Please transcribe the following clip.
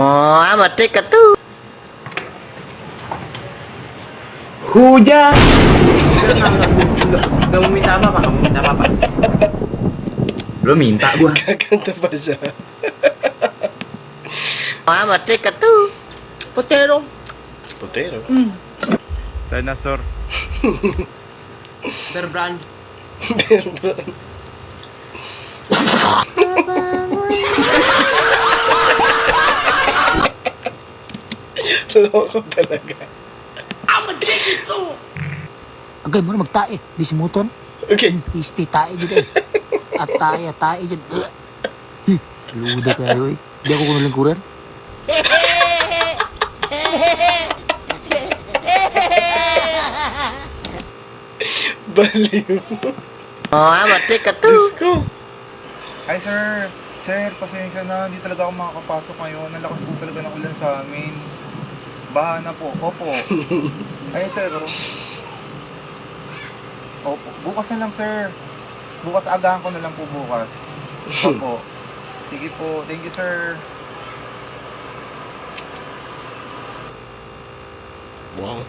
Oh, I'm a take a two. Hujan! Nggak mau minta apa-apa, nggak mau minta apa-apa. Belum minta gua. Kakanta pa siya. Oh, I'm a take a two. Potato. Potato. Dinosaur. Bear brand. Loko talaga. Agay mo na magtae, di simuton. Okay. Pisti tae dyan eh. Tae dyan. Luda kayo eh. Di ako kuno lingkuran. Baliw. Oh, I'm a take a two. Diyos ko. Hi sir. Sir, pasensya na. Hindi talaga ako makakapasok ngayon. Ang lakas po talaga ng ulan sa amin. Baha na po. Opo. Ayun sir. Opo. Bukas na lang sir. Bukas agahan ko na lang po bukas. Opo. Sige po. Thank you sir. Wow.